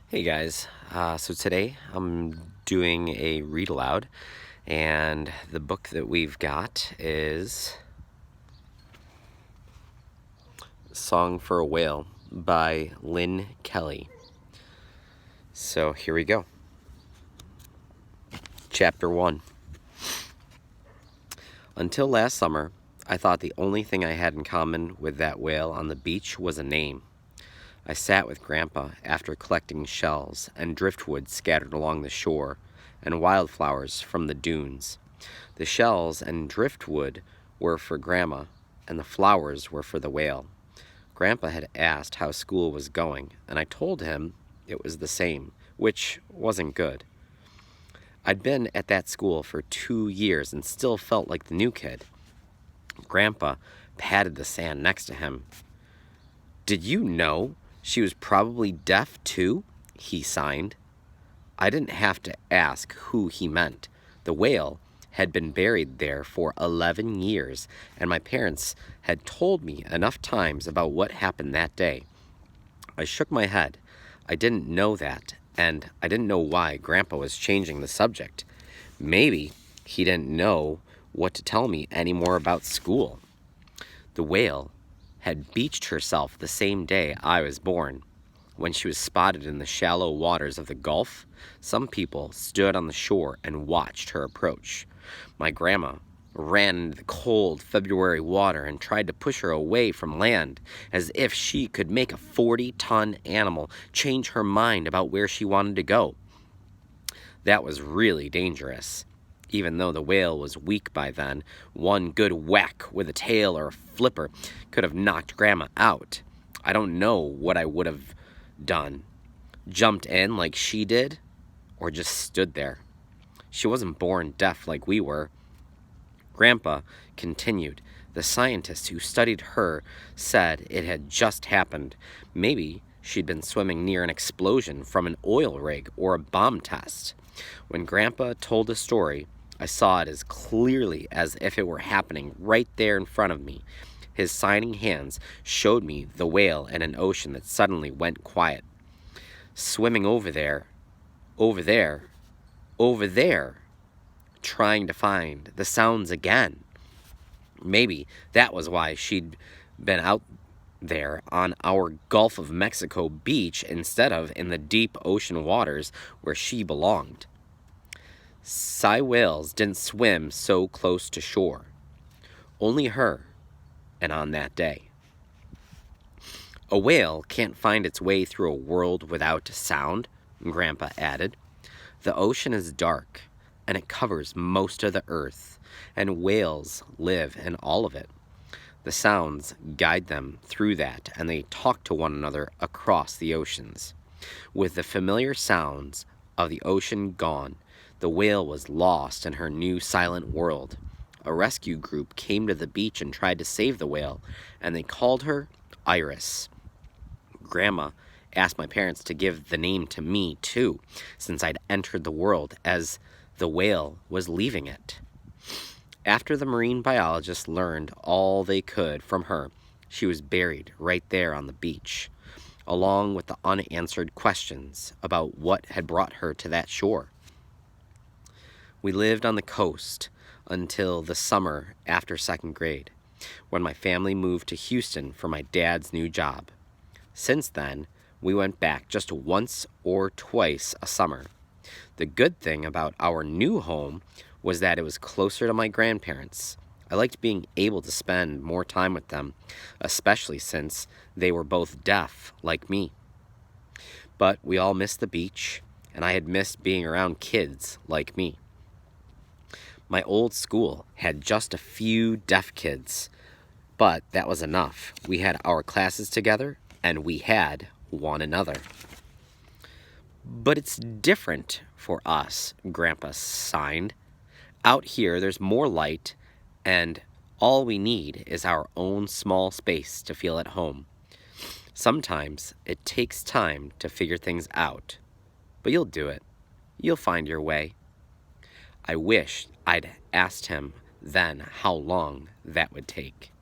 Hey guys, so today I'm doing a read aloud, and the book that we've got is Song for a Whale by Lynne Kelly. So here we go. Chapter 1. Until last summer, I thought the only thing I had in common with that whale on the beach was a name. I sat with Grandpa after collecting shells and driftwood scattered along the shore and wildflowers from the dunes. The shells and driftwood were for Grandma, and the flowers were for the whale. Grandpa had asked how school was going, and I told him it was the same, which wasn't good. I'd been at that school for 2 years and still felt like the new kid. Grandpa patted the sand next to him. "Did you know she was probably deaf too?" he signed. I didn't have to ask who he meant. The whale had been buried there for 11 years, and my parents had told me enough times about what happened that day. I shook my head. I didn't know that, and I didn't know why Grandpa was changing the subject. Maybe he didn't know what to tell me anymore about school. The whale had beached herself the same day I was born. When she was spotted in the shallow waters of the Gulf, some people stood on the shore and watched her approach. My grandma ran into the cold February water and tried to push her away from land, as if she could make a 40-ton animal change her mind about where she wanted to go. That was really dangerous. Even though the whale was weak by then, one good whack with a tail or a flipper could have knocked Grandma out. I don't know what I would have done. Jumped in like she did, or just stood there. She wasn't born deaf like we were. Grandpa continued. The scientist who studied her said it had just happened. Maybe she'd been swimming near an explosion from an oil rig or a bomb test. When Grandpa told the story, I saw it as clearly as if it were happening right there in front of me. His signing hands showed me the whale in an ocean that suddenly went quiet. Swimming over there, trying to find the sounds again. Maybe that was why she'd been out there on our Gulf of Mexico beach instead of in the deep ocean waters where she belonged. Sei whales didn't swim so close to shore. Only her, and on that day. A whale can't find its way through a world without sound, Grandpa added. The ocean is dark, and it covers most of the earth, and whales live in all of it. The sounds guide them through that, and they talk to one another across the oceans. With the familiar sounds of the ocean gone, the whale was lost in her new silent world. A rescue group came to the beach and tried to save the whale, and they called her Iris. Grandma asked my parents to give the name to me, too, since I'd entered the world as the whale was leaving it. After the marine biologists learned all they could from her, she was buried right there on the beach, along with the unanswered questions about what had brought her to that shore. We lived on the coast until the summer after second grade, when my family moved to Houston for my dad's new job. Since then, we went back just once or twice a summer. The good thing about our new home was that it was closer to my grandparents. I liked being able to spend more time with them, especially since they were both deaf like me. But we all missed the beach, and I had missed being around kids like me. My old school had just a few deaf kids, but that was enough. We had our classes together, and we had one another. But it's different for us, Grandpa signed. Out here, there's more light, and all we need is our own small space to feel at home. Sometimes it takes time to figure things out, but you'll do it. You'll find your way. I wish I'd asked him then how long that would take.